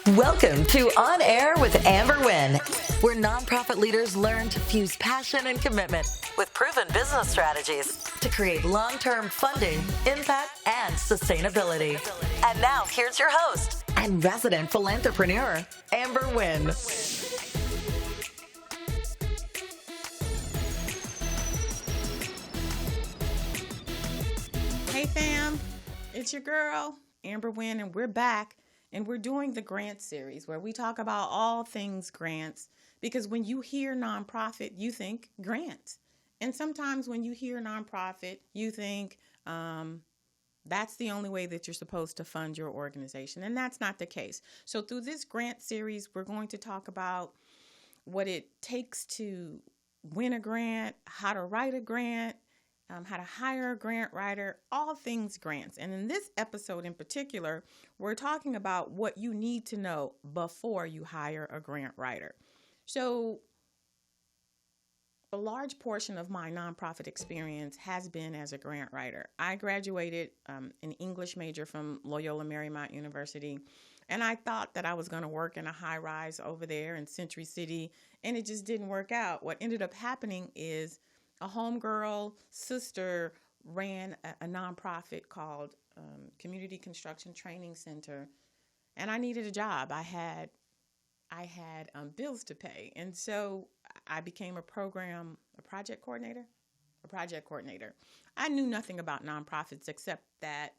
Welcome to On Air with Amber Wynn, where nonprofit leaders learn to fuse passion and commitment with proven business strategies to create long-term funding, impact, and sustainability. And now, here's your host and resident Philanthrepreneur, Amber Wynn. Hey fam, it's your girl, Amber Wynn, and we're back. And we're doing the grant series where we talk about all things grants, because when you hear nonprofit, you think grants. And sometimes when you hear nonprofit, you think that's the only way that you're supposed to fund your organization. And that's not the case. So through this grant series, we're going to talk about what it takes to win a grant, how to write a grant, how to hire a grant writer, all things grants. And in this episode in particular, we're talking about what you need to know before you hire a grant writer. So a large portion of my nonprofit experience has been as a grant writer. I graduated an English major from Loyola Marymount University, and I thought that I was going to work in a high rise over there in Century City, and it just didn't work out. What ended up happening is a homegirl sister ran a nonprofit called Community Construction Training Center, and I needed a job. I had bills to pay, and so I became a project coordinator. I knew nothing about nonprofits except that,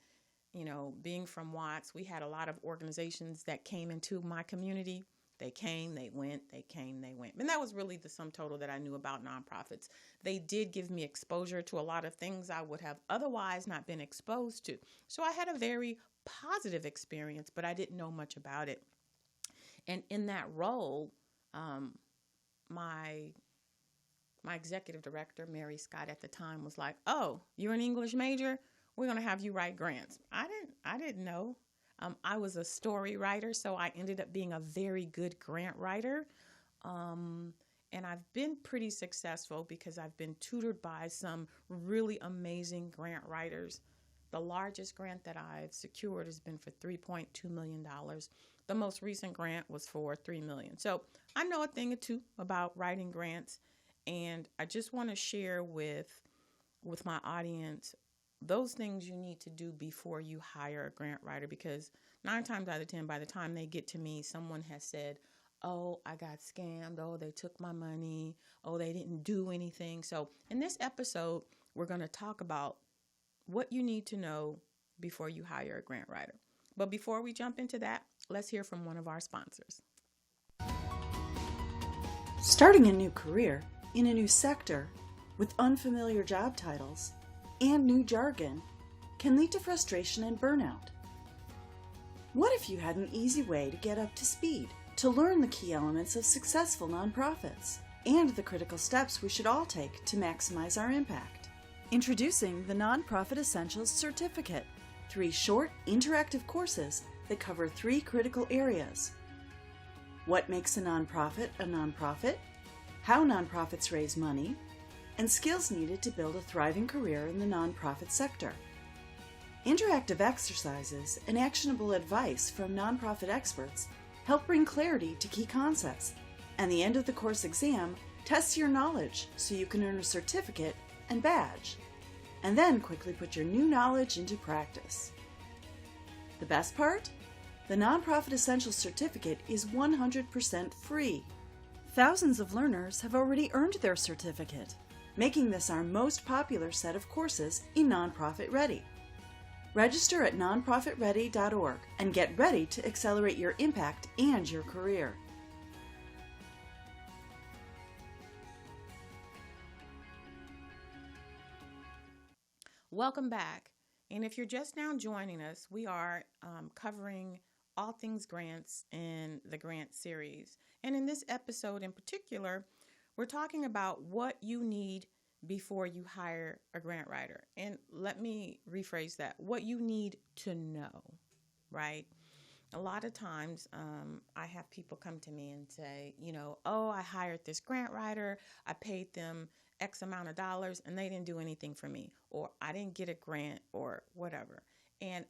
being from Watts, we had a lot of organizations that came into my community. They came, they went, they came, they went. And that was really the sum total that I knew about nonprofits. They did give me exposure to a lot of things I would have otherwise not been exposed to. So I had a very positive experience, but I didn't know much about it. And in that role, my executive director, Mary Scott at the time, was like, "Oh, you're an English major? We're going to have you write grants." I didn't know. I was a story writer, so I ended up being a very good grant writer. And I've been pretty successful because I've been tutored by some really amazing grant writers. The largest grant that I've secured has been for $3.2 million. The most recent grant was for $3 million. So I know a thing or two about writing grants, and I just want to share with my audience those things you need to do before you hire a grant writer, because 9 times out of 10, by the time they get to me, someone has said, "Oh, I got scammed. Oh, they took my money. Oh, they didn't do anything." So in this episode, we're going to talk about what you need to know before you hire a grant writer. But before we jump into that, let's hear from one of our sponsors. Starting a new career in a new sector with unfamiliar job titles and new jargon can lead to frustration and burnout. What if you had an easy way to get up to speed, to learn the key elements of successful nonprofits, and the critical steps we should all take to maximize our impact? Introducing the Nonprofit Essentials Certificate, 3 short, interactive courses that cover 3 critical areas. What makes a nonprofit, how nonprofits raise money, and skills needed to build a thriving career in the nonprofit sector. Interactive exercises and actionable advice from nonprofit experts help bring clarity to key concepts, and the end of the course exam tests your knowledge so you can earn a certificate and badge, and then quickly put your new knowledge into practice. The best part? The Nonprofit Essentials Certificate is 100% free. Thousands of learners have already earned their certificate, making this our most popular set of courses in Nonprofit Ready. Register at nonprofitready.org and get ready to accelerate your impact and your career. Welcome back. And if you're just now joining us, we are covering all things grants in the grant series. And in this episode in particular, we're talking about what you need before you hire a grant writer. And let me rephrase that. What you need to know, right? A lot of times I have people come to me and say, "Oh, I hired this grant writer. I paid them X amount of dollars and they didn't do anything for me," or "I didn't get a grant," or whatever. And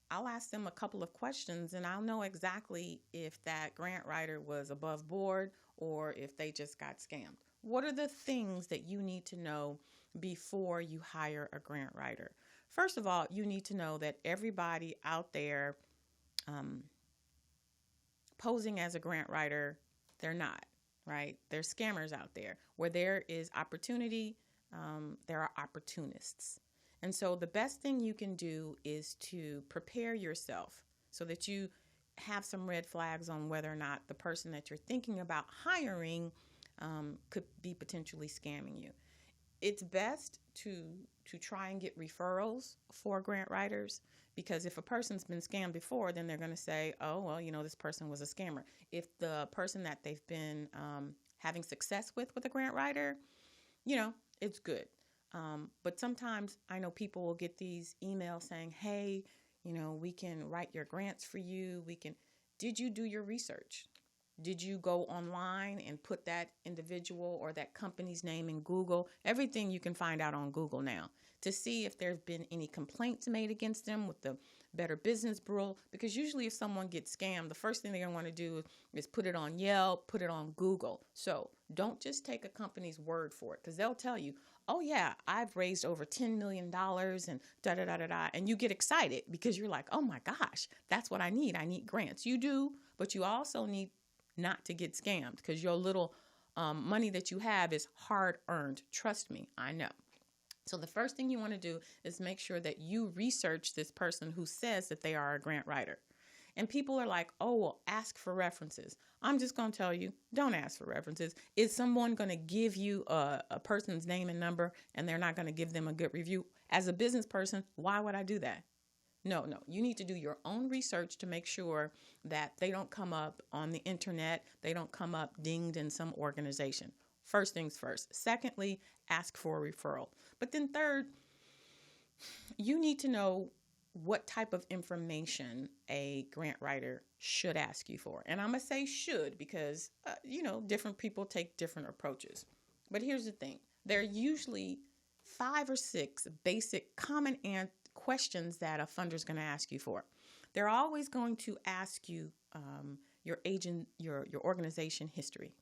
I'll I'll ask them a couple of questions and I'll know exactly if that grant writer was above board or if they just got scammed. What are the things that you need to know before you hire a grant writer? First of all, you need to know that everybody out there posing as a grant writer, they're not, right? There's scammers out there. Where there is opportunity, there are opportunists. And so the best thing you can do is to prepare yourself so that you have some red flags on whether or not the person that you're thinking about hiring could be potentially scamming you. It's best to try and get referrals for grant writers, because if a person's been scammed before, then they're going to say, oh, well, this person was a scammer. If the person that they've been having success with a grant writer, it's good. But sometimes I know people will get these emails saying, hey, we can write your grants for you. Did you do your research? Did you go online and put that individual or that company's name in Google? Everything you can find out on Google now to see if there's been any complaints made against them with the Better Business Bureau. Because usually if someone gets scammed, the first thing they're going to want to do is put it on Yelp, put it on Google. So don't just take a company's word for it, because they'll tell you, oh yeah, I've raised over $10 million and da-da-da-da-da. And you get excited because you're like, oh my gosh, that's what I need. I need grants. You do, but you also need not to get scammed, because your little money that you have is hard earned. Trust me, I know. So the first thing you want to do is make sure that you research this person who says that they are a grant writer. And people are like, oh, well, ask for references. I'm just going to tell you, don't ask for references. Is someone going to give you a person's name and number and they're not going to give them a good review? As a business person, why would I do that? No, you need to do your own research to make sure that they don't come up on the internet. They don't come up dinged in some organization. First things first. Secondly, ask for a referral. But then third, you need to know what type of information a grant writer should ask you for. And I'm going to say should because, different people take different approaches. But here's the thing. There are usually 5 or 6 basic common questions that a funder is going to ask you for. They're always going to ask you your organization history.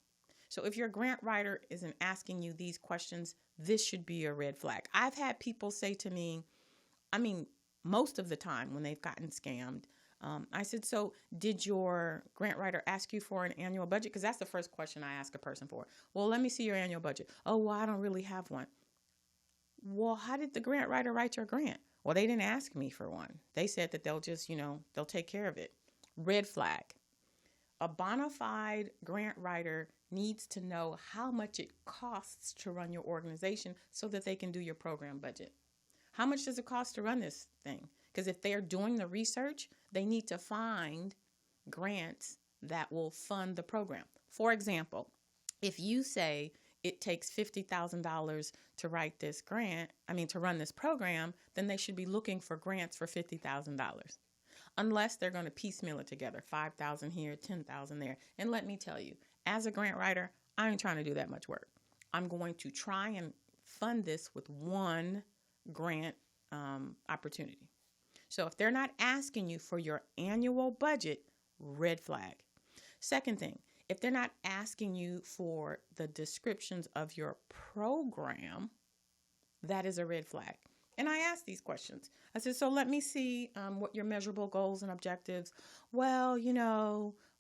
So if your grant writer isn't asking you these questions, this should be a red flag. I've had people say to me, most of the time when they've gotten scammed, I said, so did your grant writer ask you for an annual budget? Because that's the first question I ask a person for. Well, let me see your annual budget. Oh, well, I don't really have one. Well, how did the grant writer write your grant? Well, they didn't ask me for one. They said that they'll just, they'll take care of it. Red flag. A bona fide grant writer needs to know how much it costs to run your organization so that they can do your program budget. How much does it cost to run this thing? Because if they're doing the research, they need to find grants that will fund the program. For example, if you say it takes $50,000 to write this to run this program, then they should be looking for grants for $50,000. Unless they're going to piecemeal it together, $5,000 here, $10,000 there. And let me tell you, as a grant writer, I ain't trying to do that much work. I'm going to try and fund this with one grant opportunity. So if they're not asking you for your annual budget, red flag. Second thing, if they're not asking you for the descriptions of your program, that is a red flag. And I asked these questions. I said, so let me see what your measurable goals and objectives. Well,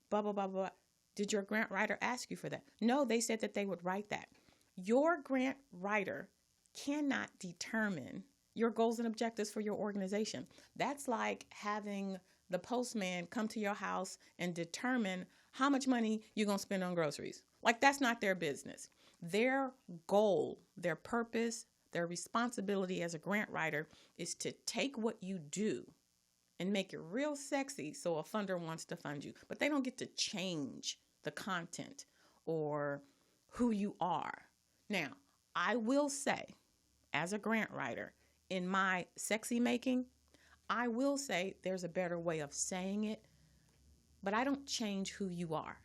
blah, blah, blah, blah. Did your grant writer ask you for that? No, they said that they would write that. Your grant writer cannot determine your goals and objectives for your organization. That's like having the postman come to your house and determine how much money you're going to spend on groceries. Like, that's not their business. Their goal, their purpose, their responsibility as a grant writer is to take what you do and make it real sexy so a funder wants to fund you. But they don't get to change the content or who you are. Now, I will say, as a grant writer, in my sexy making, I will say there's a better way of saying it, but I don't change who you are.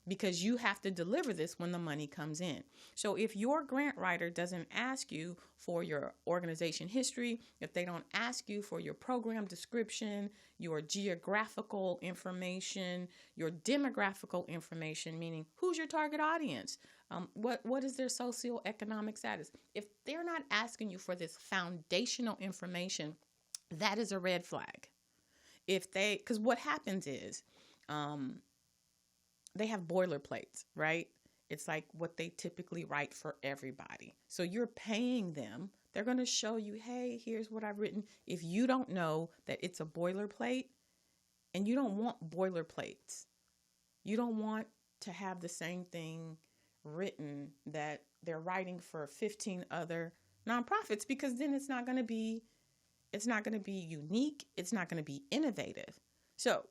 because you have to deliver this when the money comes in. So if your grant writer doesn't ask you for your organization history, if they don't ask you for your program description, your geographical information, your demographical information, meaning who's your target audience, what is their socioeconomic status, if they're not asking you for this foundational information, that is a red flag. Because what happens is, they have boilerplates, right? It's like what they typically write for everybody. So you're paying them. They're going to show you, hey, here's what I've written. If you don't know that it's a boilerplate, and you don't want boilerplates, you don't want to have the same thing written that they're writing for 15 other nonprofits, because then it's not going to be unique. It's not going to be innovative. So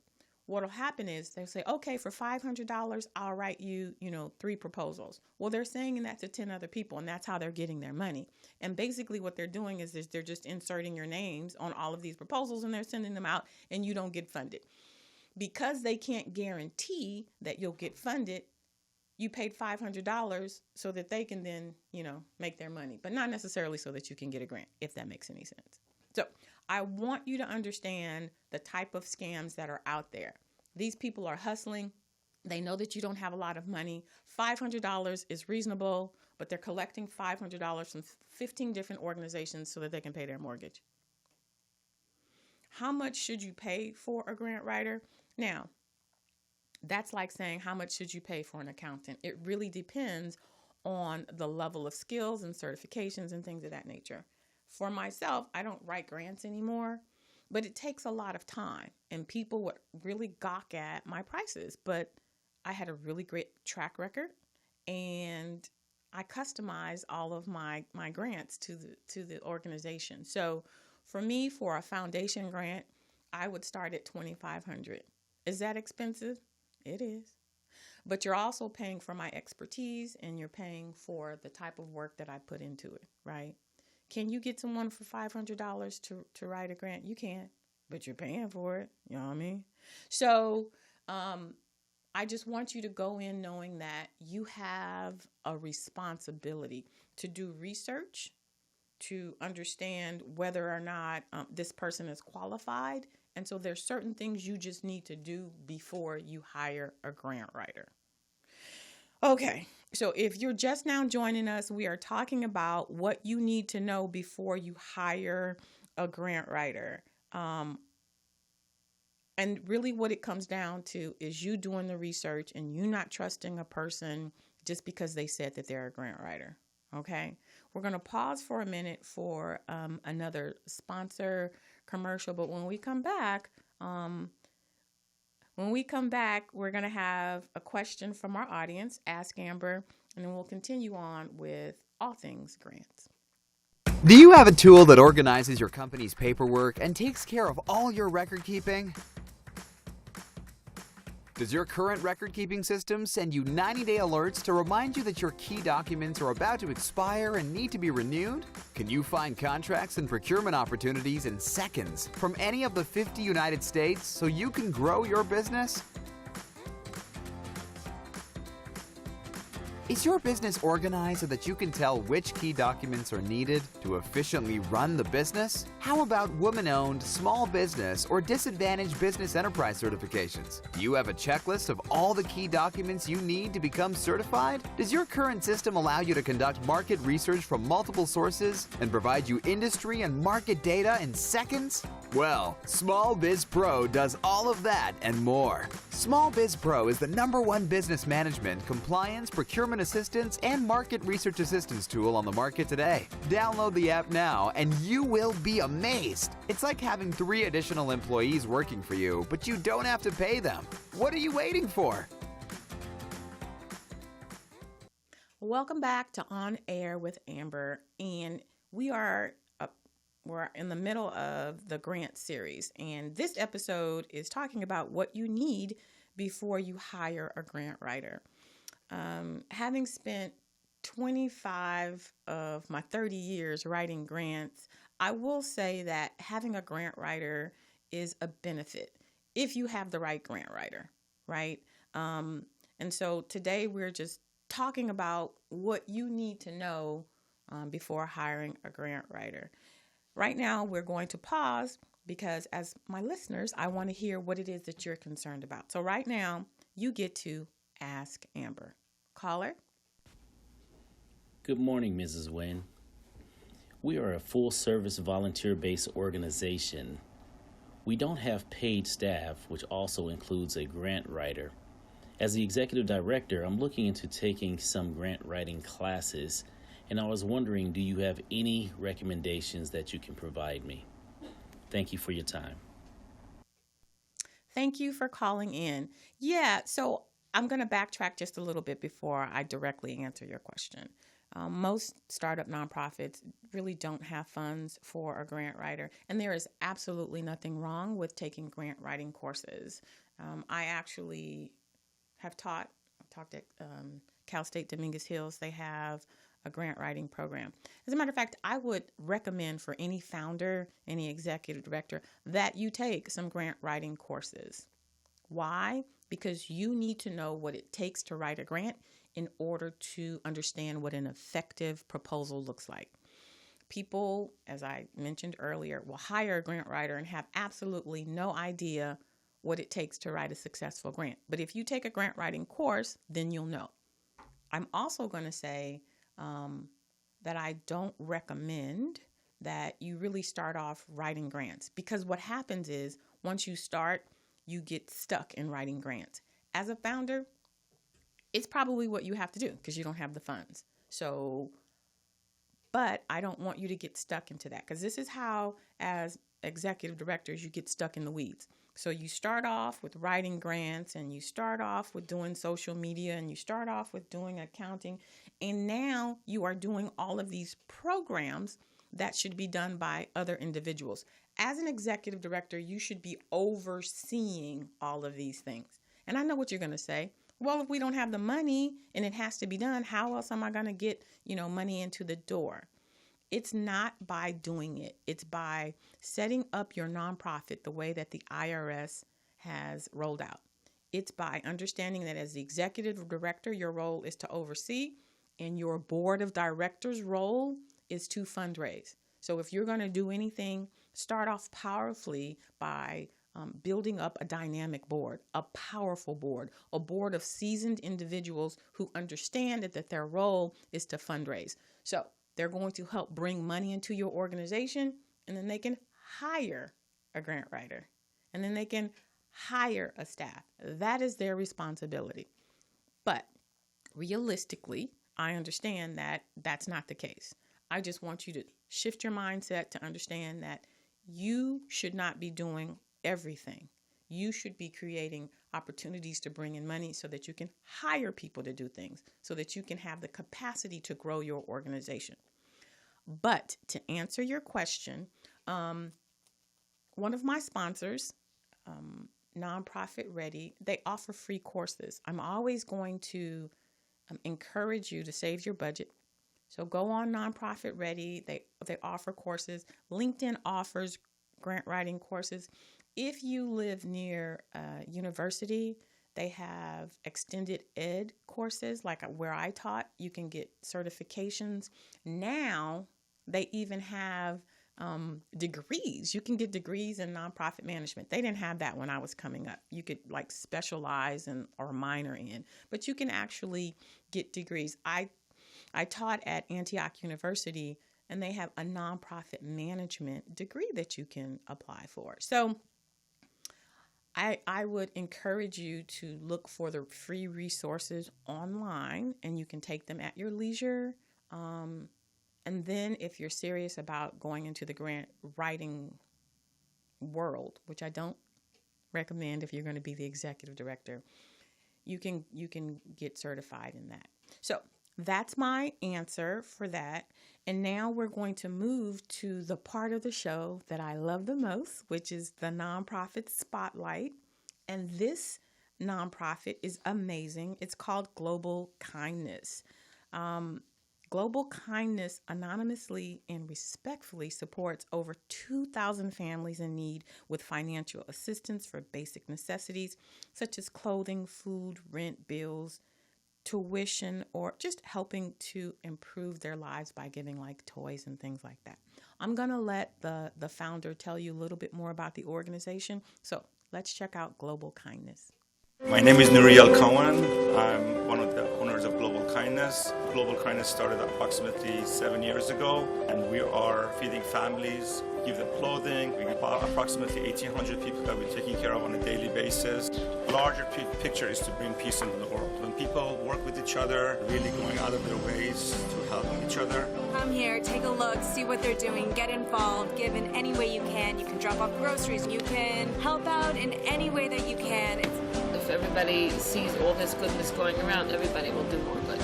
what'll happen is they'll say, okay, for $500, I'll write you, 3 proposals. Well, they're saying that to 10 other people, and that's how they're getting their money. And basically what they're doing is they're just inserting your names on all of these proposals, and they're sending them out, and you don't get funded. Because they can't guarantee that you'll get funded, you paid $500 so that they can then, make their money, but not necessarily so that you can get a grant, if that makes any sense. So I want you to understand the type of scams that are out there. These people are hustling. They know that you don't have a lot of money. $500 is reasonable, but they're collecting $500 from 15 different organizations so that they can pay their mortgage. How much should you pay for a grant writer? Now, that's like saying, how much should you pay for an accountant? It really depends on the level of skills and certifications and things of that nature. For myself, I don't write grants anymore, but it takes a lot of time, and people would really gawk at my prices. But I had a really great track record, and I customize all of my grants to the organization. So for me, for a foundation grant, I would start at $2,500. Is that expensive? It is. But you're also paying for my expertise, and you're paying for the type of work that I put into it, right? Can you get someone for $500 to write a grant? You can, but you're paying for it. You know what I mean? So I just want you to go in knowing that you have a responsibility to do research, to understand whether or not this person is qualified. And so there's certain things you just need to do before you hire a grant writer. Okay, so if you're just now joining us, we are talking about what you need to know before you hire a grant writer. And really what it comes down to is you doing the research and you not trusting a person just because they said that they're a grant writer. Okay, we're going to pause for a minute for another sponsor commercial. But when we come back, we're going to have a question from our audience, Ask Amber, and then we'll continue on with all things grants. Do you have a tool that organizes your company's paperwork and takes care of all your record keeping? Does your current record-keeping system send you 90-day alerts to remind you that your key documents are about to expire and need to be renewed? Can you find contracts and procurement opportunities in seconds from any of the 50 United States so you can grow your business? Is your business organized so that you can tell which key documents are needed to efficiently run the business? How about woman-owned, small business, or disadvantaged business enterprise certifications? Do you have a checklist of all the key documents you need to become certified? Does your current system allow you to conduct market research from multiple sources and provide you industry and market data in seconds? Well, SmallBiz Pro does all of that and more. SmallBiz Pro is the #1 business management, compliance, procurement assistance, and market research assistance tool on the market today. Download the app now and you will be amazed. It's like having 3 additional employees working for you, but you don't have to pay them. What are you waiting for? Welcome back to On Air with Amber, and we're in the middle of the grant series, and this episode is talking about what you need before you hire a grant writer. Having spent 25 of my 30 years writing grants, I will say that having a grant writer is a benefit if you have the right grant writer, right? And And so today we're just talking about what you need to know before hiring a grant writer. Right now, we're going to pause because as my listeners, I want to hear what it is that you're concerned about. So right now, you get to ask Amber. Caller? Good morning, Mrs. Wynn. We are a full-service volunteer-based organization. We don't have paid staff, which also includes a grant writer. As the executive director, I'm looking into taking some grant writing classes, and I was wondering, do you have any recommendations that you can provide me? Thank you for your time. Thank you for calling in. Yeah, so I'm going to backtrack just a little bit before I directly answer your question. Most startup nonprofits really don't have funds for a grant writer, and there is absolutely nothing wrong with taking grant writing courses. I actually have taught at Cal State Dominguez Hills. They have a grant writing program. As a matter of fact, I would recommend for any founder, any executive director, that you take some grant writing courses. Why? Because you need to know what it takes to write a grant in order to understand what an effective proposal looks like. People, as I mentioned earlier, will hire a grant writer and have absolutely no idea what it takes to write a successful grant. But if you take a grant writing course, then you'll know. I'm also going to say that I don't recommend that you really start off writing grants, because what happens is once you start, you get stuck in writing grants. As a founder, it's probably what you have to do because you don't have the funds. But I don't want you to get stuck into that, because this is how, as executive directors, you get stuck in the weeds. So you start off with writing grants, and you start off with doing social media, and you start off with doing accounting, and now you are doing all of these programs that should be done by other individuals. As an executive director, you should be overseeing all of these things. And I know what you're going to say. Well, if we don't have the money and it has to be done, how else am I going to get, money into the door? It's not by doing it. It's by setting up your nonprofit the way that the IRS has rolled out. It's by understanding that as the executive director, your role is to oversee, and your board of directors' role is to fundraise. So if you're going to do anything, start off powerfully by building up a dynamic board, a powerful board, a board of seasoned individuals who understand that their role is to fundraise. So they're going to help bring money into your organization, and then they can hire a grant writer, and then they can hire a staff. That is their responsibility. But realistically, I understand that that's not the case. I just want you to shift your mindset to understand that you should not be doing everything. You should be creating opportunities to bring in money so that you can hire people to do things, so that you can have the capacity to grow your organization. But to answer your question, one of my sponsors, Nonprofit Ready, they offer free courses. I'm always going to encourage you to save your budget. So go on Nonprofit Ready. They offer courses. LinkedIn offers grant writing courses. If you live near a university, they have extended ed courses, like where I taught. You can get certifications. Now they even have degrees. You can get degrees in nonprofit management. They didn't have that when I was coming up. You could specialize in or minor in, but you can actually get degrees. I taught at Antioch University, and they have a nonprofit management degree that you can apply for. So I would encourage you to look for the free resources online, and you can take them at your leisure. And then if you're serious about going into the grant writing world, which I don't recommend if you're going to be the executive director, you can get certified in that. So that's my answer for that. And now we're going to move to the part of the show that I love the most, which is the nonprofit spotlight. And this nonprofit is amazing. It's called Global Kindness. Global Kindness anonymously and respectfully supports over 2,000 families in need with financial assistance for basic necessities such as clothing, food, rent, bills, tuition, or just helping to improve their lives by giving like toys and things like that. I'm going to let the founder tell you a little bit more about the organization. So let's check out Global Kindness. My name is Nuriel Cohen. I'm one of the owners of Global Kindness. Global Kindness started approximately 7 years ago, and we are feeding families, give them clothing. We have approximately 1,800 people that we're taking care of on a daily basis. The larger picture is to bring peace into the world. When people work with each other, really going out of their ways to help each other. Come here, take a look, see what they're doing, get involved, give in any way you can. You can drop off groceries, you can help out in any way that you can. If everybody sees all this goodness going around, everybody will do more good.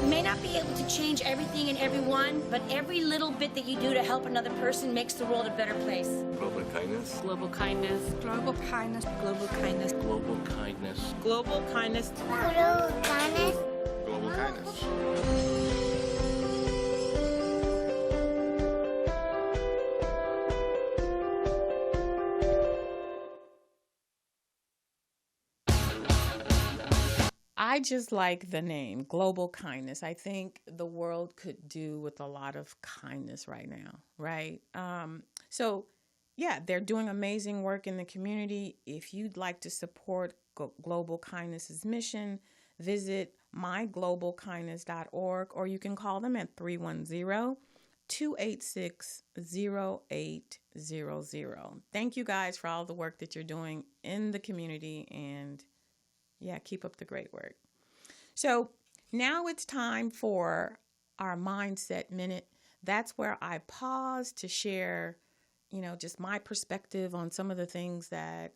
You may not be able to change everything and everyone, but every little bit that you do to help another person makes the world a better place. Global kindness. Global kindness. Global kindness. Global kindness. Global kindness. Global kindness. Global kindness. Global kindness. I just like the name, Global Kindness. I think the world could do with a lot of kindness right now, right? So, yeah, they're doing amazing work in the community. If you'd like to support Global Kindness's mission, visit myglobalkindness.org, or you can call them at 310-286-0800. Thank you guys for all the work that you're doing in the community, and yeah, keep up the great work. So now it's time for our Mindset Minute. That's where I pause to share, just my perspective on some of the things that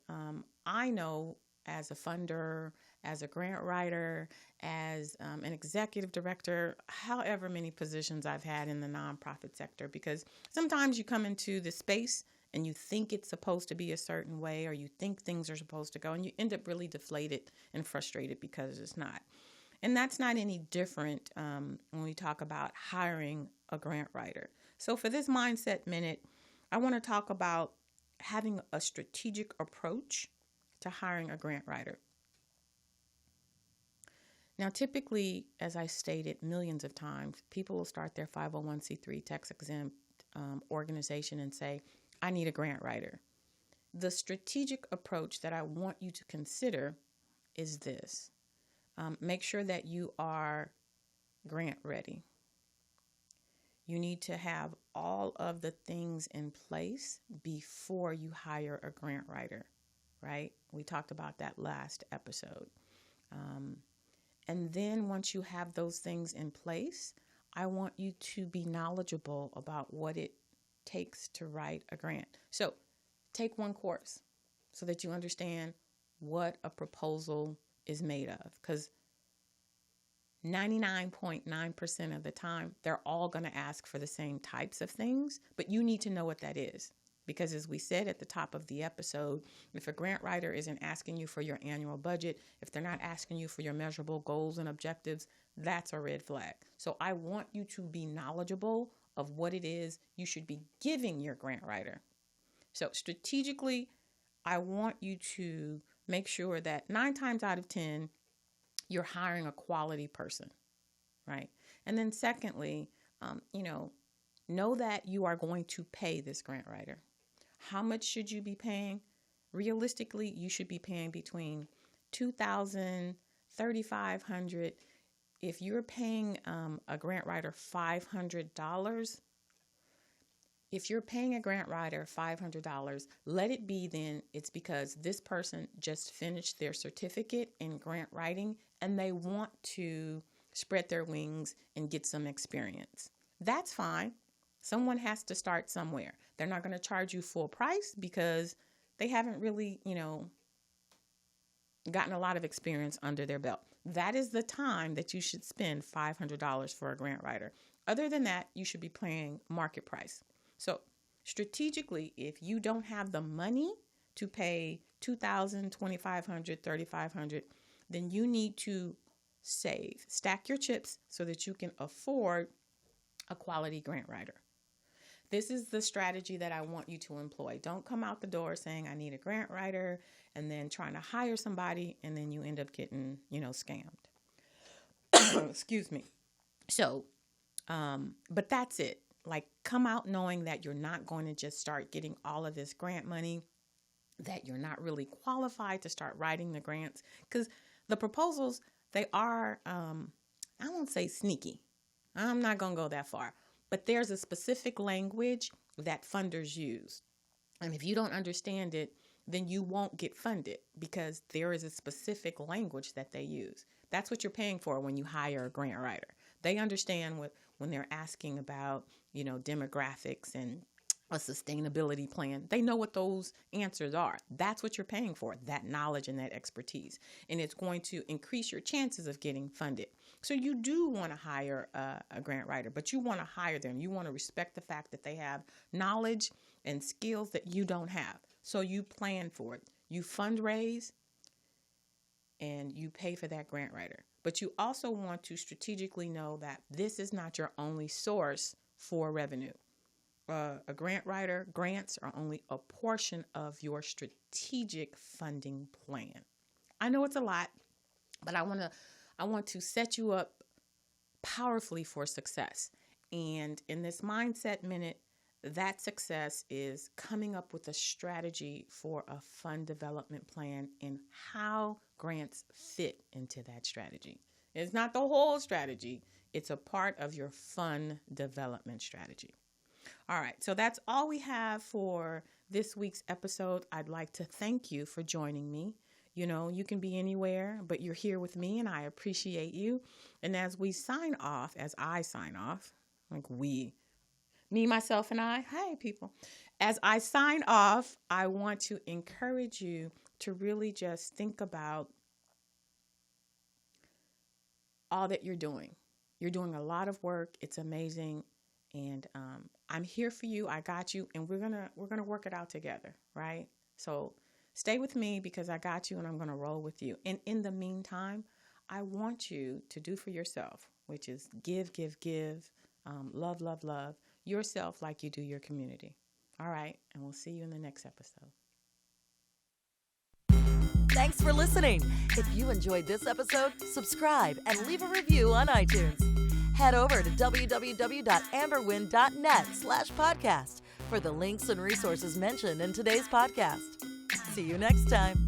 I know as a funder, as a grant writer, as an executive director, however many positions I've had in the nonprofit sector. Because sometimes you come into the space and you think it's supposed to be a certain way, or you think things are supposed to go, and you end up really deflated and frustrated because it's not. And that's not any different when we talk about hiring a grant writer. So for this Mindset Minute, I want to talk about having a strategic approach to hiring a grant writer. Now, typically, as I stated millions of times, people will start their 501c3 tax-exempt organization and say, I need a grant writer. The strategic approach that I want you to consider is this. Make sure that you are grant ready. You need to have all of the things in place before you hire a grant writer, right? We talked about that last episode. And then once you have those things in place, I want you to be knowledgeable about what it takes to write a grant. So take one course so that you understand what a proposal is made of, because 99.9% of the time, they're all going to ask for the same types of things, but you need to know what that is. Because as we said at the top of the episode, if a grant writer isn't asking you for your annual budget, if they're not asking you for your measurable goals and objectives, that's a red flag. So I want you to be knowledgeable of what it is you should be giving your grant writer. So strategically, I want you to make sure that 9 times out of 10, you're hiring a quality person, right? And then secondly, know that you are going to pay this grant writer. How much should you be paying? Realistically, you should be paying between $2,000, $3,500. If you're paying a grant writer $500, if you're paying a grant writer $500, let it be then it's because this person just finished their certificate in grant writing and they want to spread their wings and get some experience. That's fine. Someone has to start somewhere. They're not going to charge you full price because they haven't really, gotten a lot of experience under their belt. That is the time that you should spend $500 for a grant writer. Other than that, you should be paying market price. So strategically, if you don't have the money to pay $2,000, $2,500, $3,500, then you need to save. Stack your chips so that you can afford a quality grant writer. This is the strategy that I want you to employ. Don't come out the door saying, I need a grant writer, and then trying to hire somebody, and then you end up getting, scammed. Excuse me. So, but that's it. Like, come out knowing that you're not going to just start getting all of this grant money, that you're not really qualified to start writing the grants, because the proposals, they are, I won't say sneaky. I'm not going to go that far, but there's a specific language that funders use. And if you don't understand it, then you won't get funded, because there is a specific language that they use. That's what you're paying for when you hire a grant writer. They understand when they're asking about, demographics and a sustainability plan. They know what those answers are. That's what you're paying for, that knowledge and that expertise. And it's going to increase your chances of getting funded. So you do want to hire a grant writer, but you want to hire them. You want to respect the fact that they have knowledge and skills that you don't have. So you plan for it. You fundraise and you pay for that grant writer. But you also want to strategically know that this is not your only source for revenue. A grant writer, grants are only a portion of your strategic funding plan. I know it's a lot, but I want to set you up powerfully for success. And in this Mindset Minute, that success is coming up with a strategy for a fund development plan and how grants fit into that strategy. It's not the whole strategy. It's a part of your fund development strategy. All right, so that's all we have for this week's episode. I'd like to thank you for joining me. You can be anywhere, but you're here with me, and I appreciate you. And as I sign off, like we, me, myself, and I, hey, people. As I sign off, I want to encourage you to really just think about all that you're doing. You're doing a lot of work. It's amazing. And I'm here for you. I got you. And we're gonna work it out together, right? So stay with me, because I got you and I'm going to roll with you. And in the meantime, I want you to do for yourself, which is give, love yourself like you do your community. All right. And we'll see you in the next episode. Thanks for listening. If you enjoyed this episode, subscribe and leave a review on iTunes. Head over to www.amberwynn.net/podcast for the links and resources mentioned in today's podcast. See you next time.